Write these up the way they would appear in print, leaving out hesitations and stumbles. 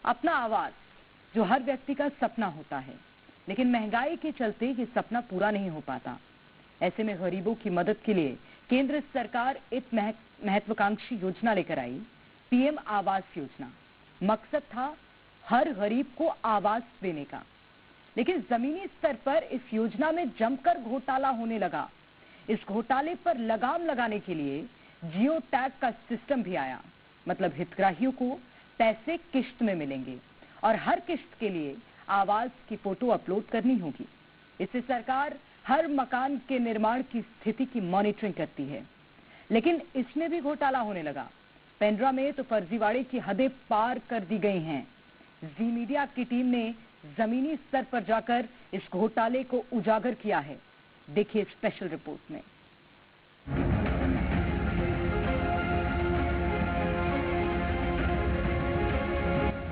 अपना आवास जो हर व्यक्ति का सपना होता है, लेकिन महंगाई के चलते ये सपना पूरा नहीं हो पाता। ऐसे में गरीबों की मदद के लिए केंद्र सरकार एक महत्वाकांक्षी योजना लेकर आई, पीएम आवास योजना। मकसद था हर गरीब को आवास देने का, लेकिन जमीनी स्तर पर इस योजना में जमकर घोटाला होने लगा। इस घोटाले पर लगाम लगाने के लिए जियो टैग का सिस्टम भी आया, मतलब हितग्राहियों को पैसे किश्त में मिलेंगे और हर किश्त के लिए आवास की फोटो अपलोड करनी होगी। इससे सरकार हर मकान के निर्माण की स्थिति की मॉनिटरिंग करती है। लेकिन इसमें भी घोटाला होने लगा। पेंड्रा में तो फर्जीवाड़े की हदें पार कर दी गई हैं। जी मीडिया की टीम ने जमीनी स्तर पर जाकर इस घोटाले को उजागर किया है। देखिए स्पेशल रिपोर्ट में।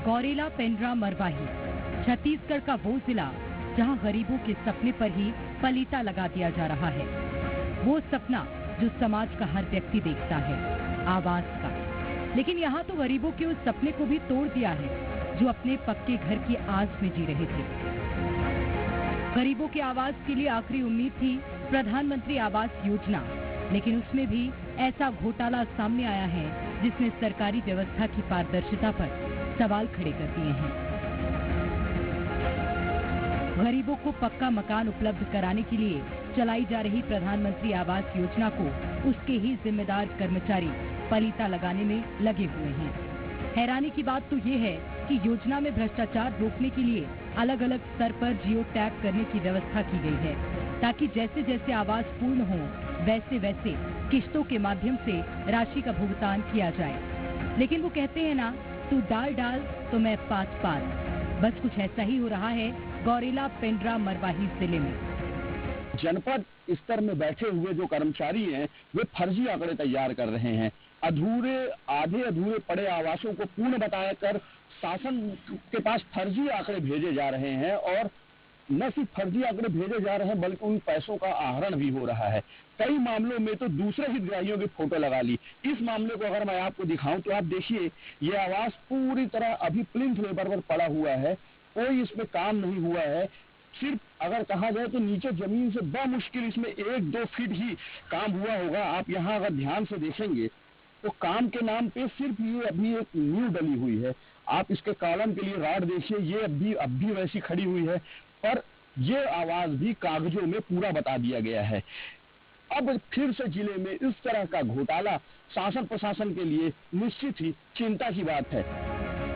गौरेला, पेंड्रा, मरवाही, छत्तीसगढ़ का वो जिला जहां गरीबों के सपने पर ही पलीता लगा दिया जा रहा है। वो सपना जो समाज का हर व्यक्ति देखता है, आवास का। लेकिन यहाँ तो गरीबों के उस सपने को भी तोड़ दिया है जो अपने पक्के घर की आस में जी रहे थे। गरीबों के आवास के लिए आखिरी उम्मीद थी प्रधानमंत्री आवास योजना, लेकिन उसमें भी ऐसा घोटाला सामने आया है जिसने सरकारी व्यवस्था की पारदर्शिता पर सवाल खड़े कर दिए हैं। गरीबों को पक्का मकान उपलब्ध कराने के लिए चलाई जा रही प्रधानमंत्री आवास योजना को उसके ही जिम्मेदार कर्मचारी पलीता लगाने में लगे हुए हैं। हैरानी की बात तो ये है कि योजना में भ्रष्टाचार रोकने के लिए अलग अलग स्तर पर जियो टैग करने की व्यवस्था की गई है, ताकि जैसे जैसे आवास पूर्ण हो वैसे वैसे किश्तों के माध्यम से राशि का भुगतान किया जाए। लेकिन वो कहते हैं ना, तू डाल डाल तो मैं पात पात। बस कुछ ऐसा ही हो रहा है गौरेला, पेंड्रा, मरवाही जिले में। जनपद स्तर में बैठे हुए जो कर्मचारी हैं वे फर्जी आंकड़े तैयार कर रहे हैं। आधे अधूरे पड़े आवासों को पूर्ण बताकर शासन के पास फर्जी आंकड़े भेजे जा रहे हैं और न सिर्फ फर्जी आंकड़े भेजे जा रहे हैं बल्कि उन पैसों का आहरण भी हो रहा है। कई मामलों में तो दूसरे हितग्राहियों की फोटो लगा ली। इस मामले को अगर मैं आपको दिखाऊं तो आप देखिए, ये आवास पूरी तरह अभी प्लिंथ लेवल पर पड़ा हुआ है, कोई इसमें काम नहीं हुआ है। सिर्फ अगर कहा जाए तो नीचे जमीन से बमुश्किल इसमें 1-2 फीट ही काम हुआ होगा। आप यहाँ अगर ध्यान से देखेंगे तो काम के नाम पे सिर्फ ये अभी एक नींव डली हुई है। आप इसके कॉलम के लिए रॉड देखिए, ये अब भी वैसी खड़ी हुई है, पर ये आवाज भी कागजों में पूरा बता दिया गया है। अब फिर से जिले में इस तरह का घोटाला शासन प्रशासन के लिए निश्चित ही चिंता की बात है।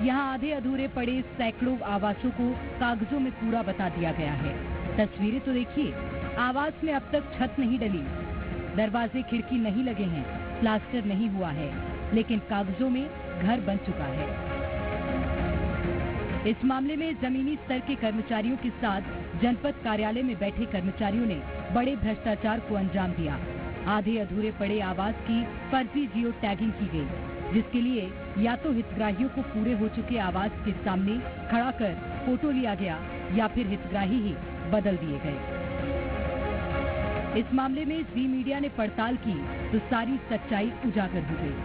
यहाँ आधे अधूरे पड़े सैकड़ों आवासों को कागजों में पूरा बता दिया गया है। तस्वीरें तो देखिए, आवास में अब तक छत नहीं डली, दरवाजे खिड़की नहीं लगे हैं, प्लास्टर नहीं हुआ है, लेकिन कागजों में घर बन चुका है। इस मामले में जमीनी स्तर के कर्मचारियों के साथ जनपद कार्यालय में बैठे कर्मचारियों ने बड़े भ्रष्टाचार को अंजाम दिया। आधे अधूरे पड़े आवास की फर्जी जियो टैगिंग की गई, जिसके लिए या तो हितग्राहियों को पूरे हो चुके आवास के सामने खड़ा कर फोटो लिया गया या फिर हितग्राही ही बदल दिए गए। इस मामले में जी मीडिया ने पड़ताल की तो सारी सच्चाई उजागर हो गई।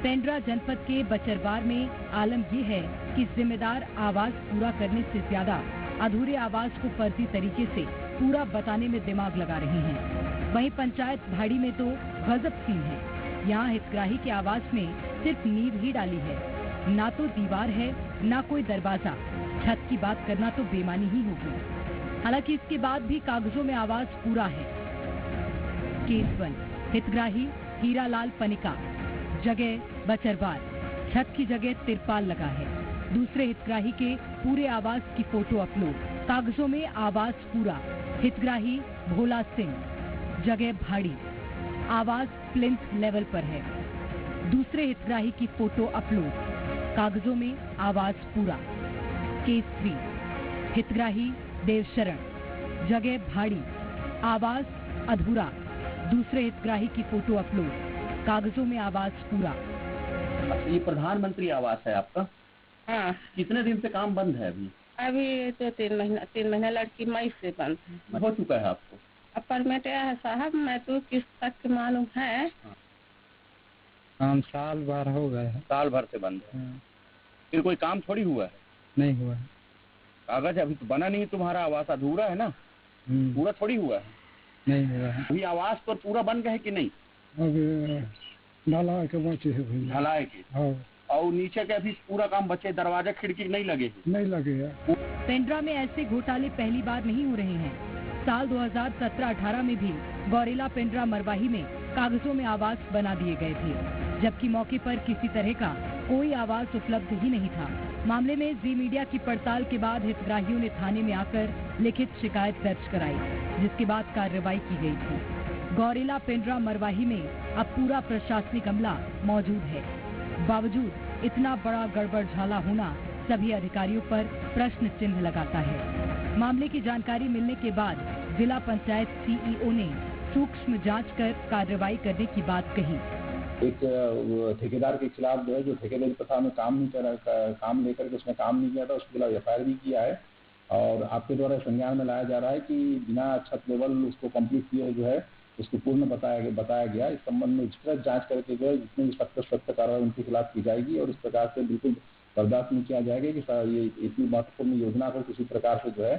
पेंड्रा जनपद के बचरवार में आलम ये है कि जिम्मेदार आवास पूरा करने से ज्यादा अधूरे आवास को फर्जी तरीके से पूरा बताने में दिमाग लगा रहे हैं। वहीं पंचायत भाड़ी में तो गजब सीन है। यहाँ हितग्राही के आवास में सिर्फ नींव ही डाली है, ना तो दीवार है ना कोई दरवाजा। छत की बात करना तो बेमानी ही होगी। हालांकि इसके बाद भी कागजों में आवास पूरा है। केस 1, हितग्राही हीरालाल पनिका, जगह बचरवार, छत की जगह तिरपाल लगा है। दूसरे हितग्राही के पूरे आवास की फोटो अपलोड, कागजों में आवास पूरा। हितग्राही भोला सिंह, जगह भाड़ी, आवास प्लिंथ लेवल पर है। दूसरे हितग्राही की फोटो अपलोड, कागजों में आवास पूरा। केस 3, हितग्राही देवशरण, जगह भाड़ी, आवास अधूरा। दूसरे हितग्राही की फोटो अपलोड, कागजों में आवास पूरा। ये प्रधानमंत्री आवास है आपका? हाँ। कितने दिन से काम बंद है अभी? अभी तो 3 महीना लड़की मई से बंद है। हो चुका है आपको? अब परमिट आया है साहब, मैं तो किस तक मालूम है। काम साल भर हो गए है। साल भर से बंद है। फिर कोई काम थोड़ी हुआ है? नहीं हुआ। कागज अभी तो बना नहीं, तुम्हारा आवास अधूरा है ना, पूरा थोड़ी हुआ है। नहीं हुआ है। अभी आवास पर पूरा बन गए कि नहीं? अब ढलाई के बचे है भैया। ढलाई के? हाँ। और नीचे के भी पूरा काम बचे, दरवाजा खिड़की नहीं लगे? नहीं लगे है। पेंड्रा में ऐसे घोटाले पहली बार नहीं हो रहे हैं। साल 2017-18 में भी गौरेला पेंड्रा मरवाही में कागजों में आवास बना दिए गए थे, जबकि मौके पर किसी तरह का कोई आवास उपलब्ध ही नहीं था। मामले में जी मीडिया की पड़ताल के बाद हितग्राहियों ने थाने में आकर लिखित शिकायत दर्ज कराई, जिसके बाद कार्रवाई की गई थी। गौरेला पेंड्रा मरवाही में अब पूरा प्रशासनिक अमला मौजूद है। बावजूद इतना बड़ा गड़बड़झाला होना सभी अधिकारियों पर प्रश्न चिन्ह लगाता है। मामले की जानकारी मिलने के बाद जिला पंचायत सीईओ ने सूक्ष्म जांच कर कार्रवाई करने की बात कही। एक ठेकेदार के खिलाफ जो है, जो ठेकेदारी प्रथा में काम नहीं कर काम लेकर के उसने काम नहीं किया था, उसके खिलाफ एफआईआर भी किया है और आपके द्वारा संज्ञान में लाया जा रहा है कि बिना छत लेवल उसको कंप्लीट किए जो है उसको पूर्ण बताया गया। इस संबंध में विस्तृत जांच करके जो है जितनी सख्त कार्रवाई उनके खिलाफ की जाएगी और इस प्रकार से बिल्कुल बर्दाश्त नहीं किया जाएगा कि ये इतनी महत्वपूर्ण योजना को किसी प्रकार से जो है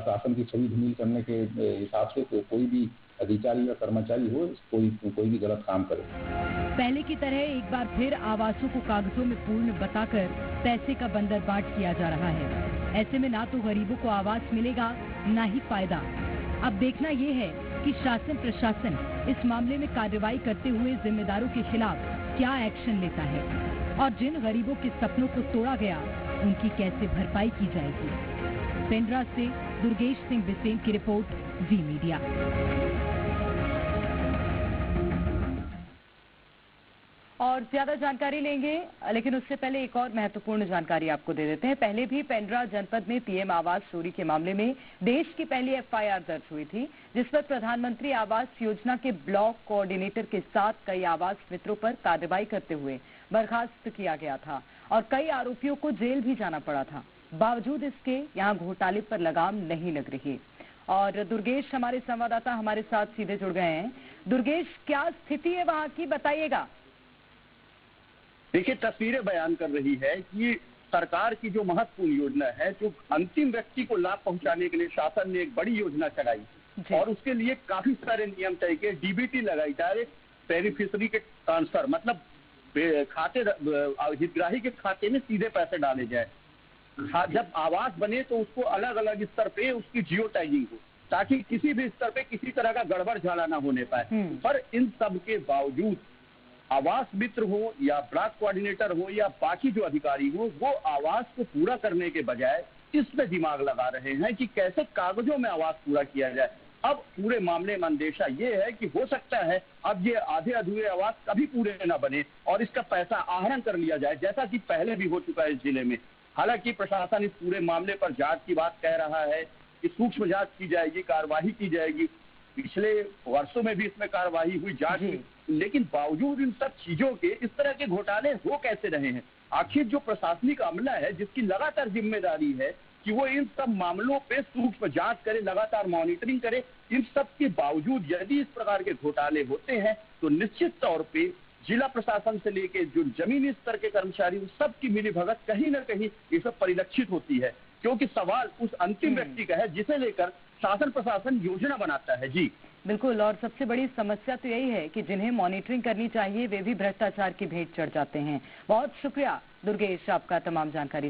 शासन की छवि धूमिल करने के हिसाब से कोई भी अधिकारी या कर्मचारी हो कोई भी गलत काम करे। पहले की तरह एक बार फिर आवासों को कागजों में पूर्ण बताकर पैसे का बंदरबाट किया जा रहा है। ऐसे में ना तो गरीबों को आवास मिलेगा, ना ही फायदा। अब देखना ये है कि शासन प्रशासन इस मामले में कार्रवाई करते हुए जिम्मेदारों के खिलाफ क्या एक्शन लेता है और जिन गरीबों के सपनों को तोड़ा गया उनकी कैसे भरपाई की जाएगी। पेंड्रा से दुर्गेश सिंह बिसेन की रिपोर्ट, जी मीडिया। और ज्यादा जानकारी लेंगे, लेकिन उससे पहले एक और महत्वपूर्ण जानकारी आपको दे देते हैं। पहले भी पेंड्रा जनपद में पीएम आवास चोरी के मामले में देश की पहली एफआईआर दर्ज हुई थी, जिस पर प्रधानमंत्री आवास योजना के ब्लॉक कोऑर्डिनेटर के साथ कई आवास मित्रों पर कार्रवाई करते हुए बर्खास्त किया गया था और कई आरोपियों को जेल भी जाना पड़ा था। बावजूद इसके यहाँ घोटाले पर लगाम नहीं लग रही। और दुर्गेश हमारे संवाददाता हमारे साथ सीधे जुड़ गए हैं। दुर्गेश, क्या स्थिति है वहाँ की, बताइएगा। देखिए, तस्वीरें बयान कर रही है कि सरकार की जो महत्वपूर्ण योजना है, जो अंतिम व्यक्ति को लाभ पहुंचाने के लिए शासन ने एक बड़ी योजना चलाई और उसके लिए काफी सारे नियम तय किए। डीबीटी लगाई, डायरेक्ट बेनिफिशियरी के ट्रांसफर, मतलब खाते हितग्राही के खाते में सीधे पैसे डाले जाए। जब आवास बने तो उसको अलग अलग स्तर पे उसकी जियो टैगिंग हो, ताकि किसी भी स्तर पे किसी तरह का गड़बड़ झाला ना होने पाए। पर इन सब के बावजूद आवास मित्र हो या ब्लॉक कोऑर्डिनेटर हो या बाकी जो अधिकारी हो, वो आवास को पूरा करने के बजाय इस पे दिमाग लगा रहे हैं कि कैसे कागजों में आवास पूरा किया जाए। अब पूरे मामले में अंदेशा ये है कि हो सकता है अब ये आधे अधूरे आवास कभी पूरे न बने और इसका पैसा आहरण कर लिया जाए, जैसा कि पहले भी हो चुका है इस जिले में। हालांकि प्रशासन इस पूरे मामले पर जांच की बात कह रहा है कि सूक्ष्म जांच की जाएगी, कार्यवाही की जाएगी। पिछले वर्षों में भी इसमें कार्यवाही हुई, जांच हुई, लेकिन बावजूद इन सब चीजों के इस तरह के घोटाले हो कैसे रहे हैं? आखिर जो प्रशासनिक अमला है, जिसकी लगातार जिम्मेदारी है कि वो इन सब मामलों पे सूक्ष्म जांच करे, लगातार मॉनिटरिंग करे, इन सब के बावजूद यदि इस प्रकार के घोटाले होते हैं तो निश्चित तौर पे जिला प्रशासन से लेके जो जमीनी स्तर के कर्मचारी, उन सब की मिलीभगत कहीं ना कहीं ये सब परिलक्षित होती है, क्योंकि सवाल उस अंतिम व्यक्ति का है जिसे लेकर शासन प्रशासन योजना बनाता है। जी बिल्कुल, और सबसे बड़ी समस्या तो यही है कि जिन्हें मॉनिटरिंग करनी चाहिए वे भी भ्रष्टाचार की भेंट चढ़ जाते हैं। बहुत शुक्रिया दुर्गेश आपका तमाम जानकारी